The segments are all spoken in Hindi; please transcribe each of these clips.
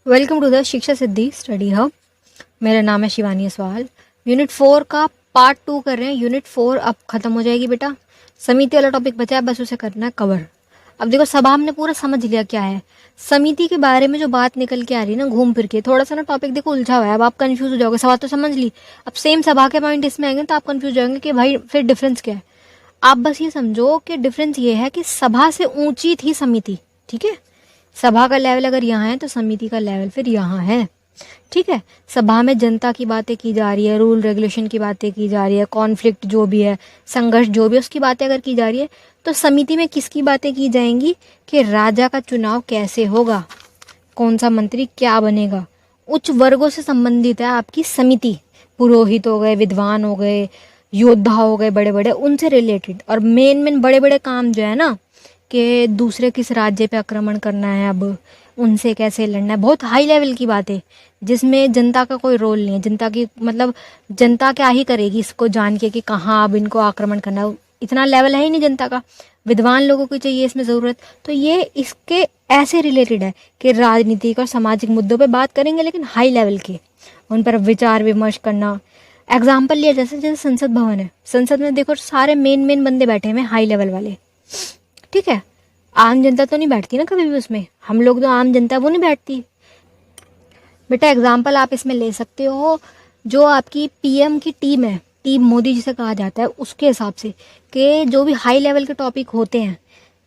वेलकम टू द शिक्षा सिद्धि स्टडी हब। मेरा नाम है शिवानी असवाल। यूनिट 4 का पार्ट 2 कर रहे हैं। यूनिट 4 अब खत्म हो जाएगी बेटा। समिति वाला टॉपिक बचा है, बस उसे करना है कवर। अब देखो, सभा हमने पूरा समझ लिया क्या है। समिति के बारे में जो बात निकल के आ रही है ना, घूम फिर के थोड़ा सा ना टॉपिक देखो उलझा हुआ है। अब आप कंफ्यूज हो जाओगे। सभा तो समझ ली, अब सेम सभा के पॉइंट इसमें आएंगे तो आप कंफ्यूज हो जाएंगे कि भाई फिर डिफरेंस क्या है। आप बस ये समझो कि डिफरेंस ये है कि सभा से ऊंची थी समिति। ठीक है, सभा का लेवल अगर यहाँ है तो समिति का लेवल फिर यहाँ है। ठीक है, सभा में जनता की बातें की जा रही है, रूल रेगुलेशन की बातें की जा रही है, कॉन्फ्लिक्ट जो भी है, संघर्ष जो भी है, उसकी बातें अगर की जा रही है तो समिति में किसकी बातें की जाएंगी कि राजा का चुनाव कैसे होगा, कौन सा मंत्री क्या बनेगा। उच्च वर्गों से संबंधित है आपकी समिति। पुरोहित हो गए, विद्वान हो गए, योद्धा हो गए बड़े बड़े, उनसे रिलेटेड। और मेन बड़े बड़े काम जो है ना कि दूसरे किस राज्य पे आक्रमण करना है, अब उनसे कैसे लड़ना है, बहुत हाई लेवल की बात है जिसमें जनता का कोई रोल नहीं है। जनता की मतलब जनता क्या ही करेगी इसको जान के कि कहाँ अब इनको आक्रमण करना है, इतना लेवल है ही नहीं जनता का। विद्वान लोगों को चाहिए इसमें ज़रूरत। तो ये इसके ऐसे रिलेटेड है कि राजनीतिक और सामाजिक मुद्दों पे बात करेंगे, लेकिन हाई लेवल के, उन पर विचार विमर्श करना। एग्जाम्पल लिया जैसे जैसे संसद भवन है, संसद में देखो सारे मेन बंदे बैठे हुए हाई लेवल वाले। ठीक है, आम जनता तो नहीं बैठती ना कभी भी उसमें। हम लोग तो आम जनता वो नहीं बैठती बेटा। एग्जाम्पल आप इसमें ले सकते हो, जो आपकी पीएम की टीम है, टीम मोदी जिसे कहा जाता है, उसके हिसाब से कि जो भी हाई लेवल के टॉपिक होते हैं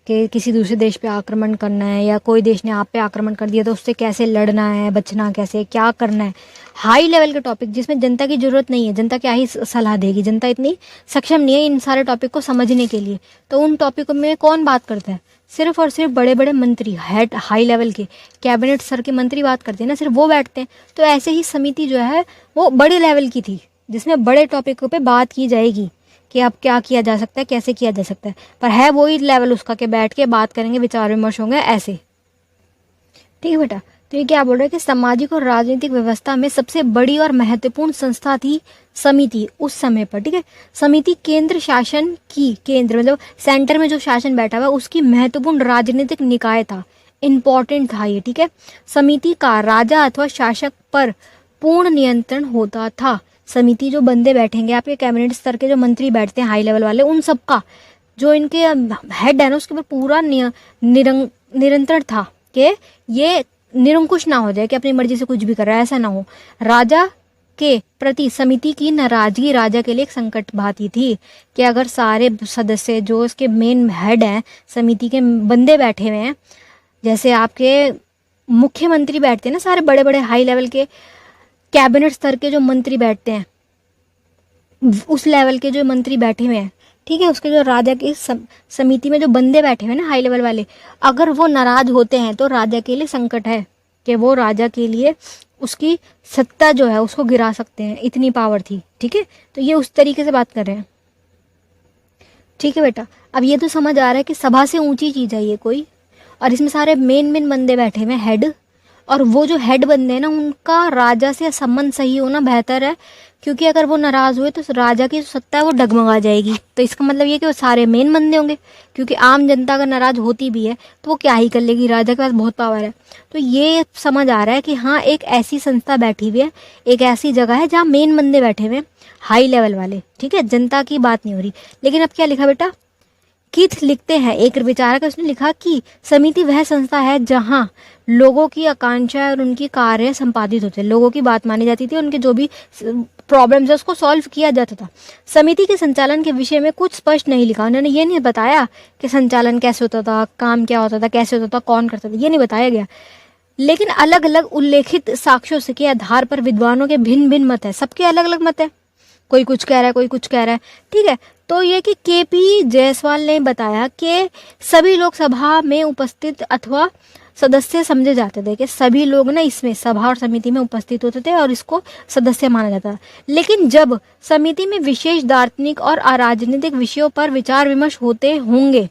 कि किसी दूसरे देश पे आक्रमण करना है या कोई देश ने आप पे आक्रमण कर दिया तो उससे कैसे लड़ना है, बचना कैसे, क्या करना है। हाई लेवल के टॉपिक जिसमें जनता की जरूरत नहीं है, जनता क्या ही सलाह देगी, जनता इतनी सक्षम नहीं है इन सारे टॉपिक को समझने के लिए। तो उन टॉपिकों में कौन बात करता है? सिर्फ और सिर्फ बड़े बड़े मंत्री, हेड हाई लेवल के कैबिनेट स्तर के मंत्री बात करते हैं ना, सिर्फ वो बैठते हैं। तो ऐसे ही समिति जो है वो बड़े लेवल की थी जिसमें बड़े टॉपिकों पे बात की जाएगी कि अब क्या किया जा सकता है, कैसे किया जा सकता है। पर है वही लेवल उसका कि बैठ के बात करेंगे, विचार विमर्श होंगे ऐसे। ठीक है बेटा, तो ये क्या बोल रहा है कि सामाजिक और राजनीतिक व्यवस्था में सबसे बड़ी और महत्वपूर्ण संस्था थी समिति उस समय पर। ठीक है, समिति केंद्र शासन की, केंद्र मतलब सेंटर में जो शासन बैठा हुआ उसकी महत्वपूर्ण राजनीतिक निकाय था, इंपॉर्टेंट था ये। ठीक है, समिति का राजा अथवा शासक पर पूर्ण नियंत्रण होता था। समिति जो बंदे बैठेंगे आपके कैबिनेट स्तर के, जो मंत्री बैठते हैं हाई लेवल वाले, उन सबका जो इनके हेड है ना उसके ऊपर पूरा निरंतरण था कि ये निरंकुश ना हो जाए कि अपनी मर्जी से कुछ भी कर रहा है, ऐसा ना हो। राजा के प्रति समिति की नाराजगी राजा के लिए एक संकट भाती थी कि अगर सारे सदस्य जो इसके मेन हेड हैं, समिति के बंदे बैठे हुए हैं, जैसे आपके मुख्यमंत्री बैठते हैं ना, सारे बड़े बड़े हाई लेवल के कैबिनेट स्तर के जो मंत्री बैठते हैं, उस लेवल के जो मंत्री बैठे हुए हैं, ठीक है, उसके जो राजा की समिति में जो बंदे बैठे हुए हैं ना हाई लेवल वाले, अगर वो नाराज होते हैं तो राजा के लिए संकट है कि वो राजा के लिए उसकी सत्ता जो है उसको गिरा सकते हैं, इतनी पावर थी। ठीक है, तो ये उस तरीके से बात कर रहे हैं। ठीक है बेटा, अब ये तो समझ आ रहा है कि सभा से ऊंची चीज है ये कोई, और इसमें सारे मेन बंदे बैठे हुए हेड, और वो जो हेड बंदे हैं ना उनका राजा से संबंध सही होना बेहतर है, क्योंकि अगर वो नाराज हुए तो राजा की सत्ता है वो डगमगा जाएगी। तो इसका मतलब ये कि वो सारे मेन बंदे होंगे, क्योंकि आम जनता अगर नाराज होती भी है तो वो क्या ही कर लेगी, राजा के पास बहुत पावर है। तो ये समझ आ रहा है कि हाँ, एक ऐसी संस्था बैठी हुई है, एक ऐसी जगह है जहाँ मेन बंदे बैठे हुए हैं हाई लेवल वाले। ठीक है, जनता की बात नहीं हो रही। लेकिन अब क्या लिखा बेटा, कीथ लिखते हैं, एक विचारक है, उसने लिखा कि समिति वह संस्था है जहां लोगों की आकांक्षा और उनकी कार्य संपादित होते, लोगों की बात मानी जाती थी, उनके जो भी प्रॉब्लम्स है उसको सॉल्व किया जाता था। समिति के संचालन के विषय में कुछ स्पष्ट नहीं लिखा, उन्होंने ये नहीं बताया कि संचालन कैसे होता था, काम क्या होता था, कैसे होता था, कौन करता था, ये नहीं बताया गया। लेकिन अलग अलग उल्लेखित साक्ष्यों के आधार पर विद्वानों के भिन्न भिन्न मत है, सबके अलग अलग मत है, कोई कुछ कह रहा है, कोई कुछ कह रहा है। ठीक है, तो ये कि केपी जायसवाल ने बताया कि सभी लोग सभा में उपस्थित अथवा सदस्य समझे जाते थे, कि सभी लोग ना इसमें सभा और समिति में उपस्थित होते थे और इसको सदस्य माना जाता था। लेकिन जब समिति में विशेष दार्शनिक और अराजनीतिक विषयों पर विचार विमर्श होते होंगे,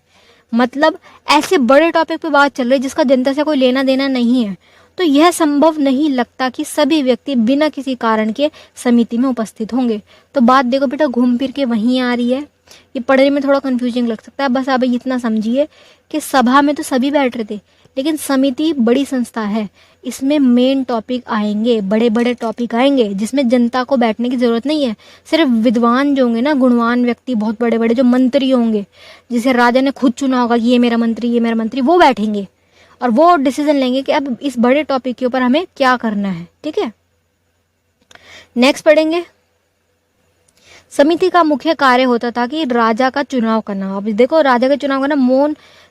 मतलब ऐसे बड़े टॉपिक पे बात चल रही जिसका जनता से कोई लेना देना नहीं है, तो यह संभव नहीं लगता कि सभी व्यक्ति बिना किसी कारण के समिति में उपस्थित होंगे। तो बात देखो बेटा घूम फिर के वहीं आ रही है। ये पढ़ने में थोड़ा कंफ्यूजिंग लग सकता है, बस आप इतना समझिए कि सभा में तो सभी बैठ रहे थे, लेकिन समिति बड़ी संस्था है, इसमें मेन टॉपिक आएंगे, बड़े बड़े टॉपिक आएंगे जिसमें जनता को बैठने की ज़रूरत नहीं है। सिर्फ विद्वान जो होंगे ना, गुणवान व्यक्ति, बहुत बड़े बड़े जो मंत्री होंगे, जिसे राजा ने खुद चुना होगा कि ये मेरा मंत्री, ये मेरा मंत्री, वो बैठेंगे और वो डिसीजन लेंगे कि अब इस बड़े टॉपिक के ऊपर हमें क्या करना है। ठीक है, नेक्स्ट पढ़ेंगे। समिति का मुख्य कार्य होता था कि राजा का चुनाव करना। अब देखो, राजा का चुनाव करना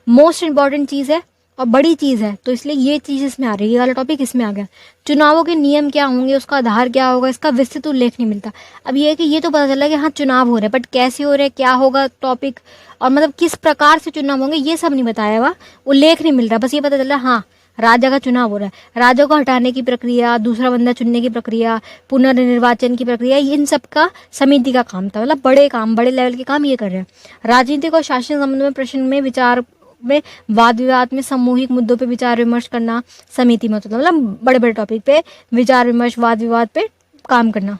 मोस्ट इंपॉर्टेंट चीज़ है और बड़ी चीज़ है, तो इसलिए ये चीज़ इसमें आ रही है, ये वाला टॉपिक इसमें आ गया। चुनावों के नियम क्या होंगे, उसका आधार क्या होगा, इसका विस्तृत उल्लेख नहीं मिलता। अब ये है कि ये तो पता चला कि हाँ चुनाव हो रहे हैं, बट कैसे हो रहे हैं, क्या होगा टॉपिक, और मतलब किस प्रकार से चुनाव होंगे, ये सब नहीं बताया हुआ, उल्लेख नहीं मिल रहा। बस ये पता चला हाँ राजा का चुनाव हो रहा है। राजा को हटाने की प्रक्रिया, दूसरा बंदा चुनने की प्रक्रिया, पुनर्निर्वाचन की प्रक्रिया, इन सब का समिति का काम था। मतलब बड़े काम, बड़े लेवल के काम ये कर रहे हैं। राजनीतिक और शासन संबंध में प्रश्न में विचार में, वाद विवाद में, सामूहिक मुद्दों पे विचार विमर्श करना समिति में होता था। मतलब बड़े बड़े टॉपिक पे विचार विमर्श, वाद विवाद पे काम करना।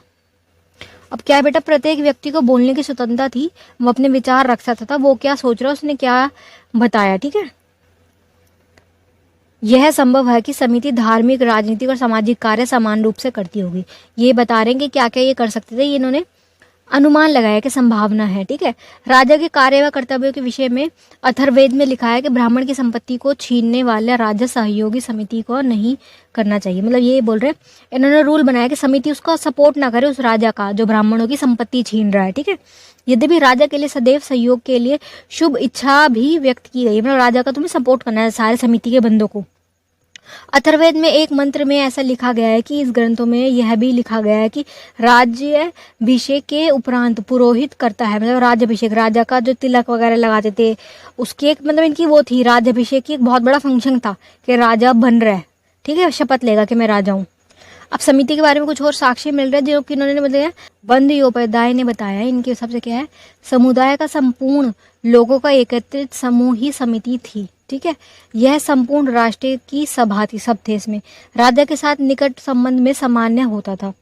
अब क्या है बेटा, प्रत्येक व्यक्ति को बोलने की स्वतंत्रता थी, वो अपने विचार रख सकता था, वो क्या सोच रहा है उसने क्या बताया। ठीक है, यह संभव है कि समिति धार्मिक, राजनीतिक और सामाजिक कार्य समान रूप से करती होगी। ये बता रहे हैं कि क्या क्या ये कर सकते थे, ये इन्होंने अनुमान लगाया कि संभावना है। ठीक है, राजा के कार्य व कर्तव्यों के विषय में अथर्ववेद में लिखा है कि ब्राह्मण की संपत्ति को छीनने वाले राजा सहयोगी समिति को नहीं करना चाहिए। मतलब ये बोल रहे हैं, इन्होंने रूल बनाया कि समिति उसका सपोर्ट ना करे, उस राजा का जो ब्राह्मणों की संपत्ति छीन रहा है। ठीक है, यद्यपि राजा के लिए सदैव सहयोग के लिए शुभ इच्छा भी व्यक्त की गई, मतलब राजा का तुम्हें सपोर्ट करना है सारे समिति के बंदों को। अथर्ववेद में एक मंत्र में ऐसा लिखा गया है कि इस ग्रंथों में यह भी लिखा गया है कि राज्याभिषेक के उपरांत पुरोहित करता है, मतलब राज्याभिषेक, राजा का जो तिलक वगैरह लगाते थे उसकी एक, मतलब इनकी वो थी, राज्याभिषेक की एक बहुत बड़ा फंक्शन था कि राजा बन रहा है। ठीक है, शपथ लेगा कि मैं राजा हूँ। अब समिति के बारे में कुछ और साक्ष्य मिल रहा है जो कि इन्होंने बताया, बंदयोपाध्याय ने बताया। इनके हिसाब से क्या है, समुदाय का संपूर्ण लोगों का एकत्रित समूह ही समिति थी। ठीक है, यह संपूर्ण राष्ट्र की सभा थी, सब थे इसमें। राजा के साथ निकट संबंध में सामान्य होता था।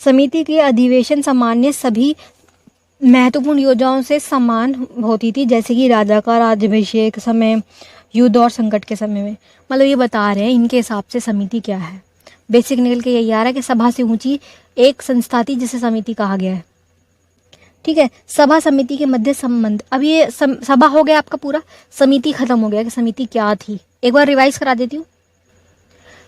समिति के अधिवेशन सामान्य सभी महत्वपूर्ण योजनाओं से समान होती थी, जैसे कि राजा का राज्याभिषेक समय, युद्ध और संकट के समय में। मतलब ये बता रहे हैं इनके हिसाब से समिति क्या है। बेसिक निकल के यही आ रहा है कि सभा से ऊंची एक संस्था थी जिसे समिति कहा गया है। ठीक है, सभा समिति के मध्य संबंध। अब ये सभा हो गया आपका पूरा, समिति खत्म हो गया कि समिति क्या थी। एक बार रिवाइज करा देती हूँ।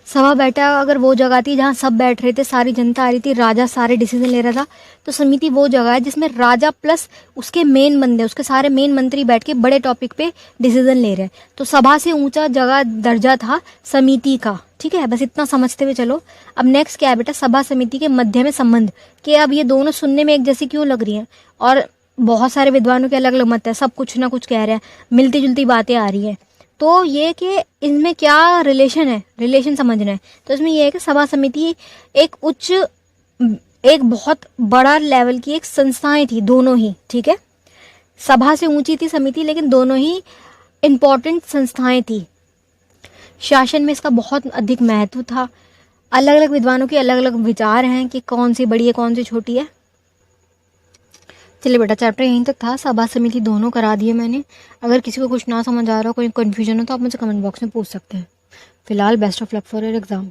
सभा बैठा अगर वो जगह थी जहाँ सब बैठ रहे थे, सारी जनता आ रही थी, राजा सारे डिसीजन ले रहा था, तो समिति वो जगह है जिसमें राजा प्लस उसके मेन बंदे, उसके सारे मेन मंत्री बैठ के बड़े टॉपिक पे डिसीजन ले रहे हैं। तो सभा से ऊंचा जगह दर्जा था समिति का। ठीक है, बस इतना समझते हुए चलो। अब नेक्स्ट क्या है बेटा, सभा समिति के मध्य में संबंध, कि अब ये दोनों सुनने में एक जैसी क्यों लग रही हैं, और बहुत सारे विद्वानों के अलग अलग मत है, सब कुछ ना कुछ कह रहे हैं, मिलती जुलती बातें आ रही हैं। तो ये कि इनमें क्या रिलेशन है, रिलेशन समझना है। तो इसमें ये है कि सभा समिति एक उच्च, एक बहुत बड़ा लेवल की एक संस्थाएं थी दोनों ही। ठीक है, सभा से ऊंची थी समिति, लेकिन दोनों ही इंपॉर्टेंट संस्थाएं थी। शासन में इसका बहुत अधिक महत्व था। अलग अलग विद्वानों के अलग अलग विचार हैं कि कौन सी बड़ी है, कौन सी छोटी है। चलिए बेटा, चैप्टर यहीं तक था, सभा समिति दोनों करा दिए मैंने। अगर किसी को कुछ ना समझ आ रहा हो, कोई कन्फ्यूजन हो, तो आप मुझे कमेंट बॉक्स में पूछ सकते हैं। फिलहाल best of luck for your exam.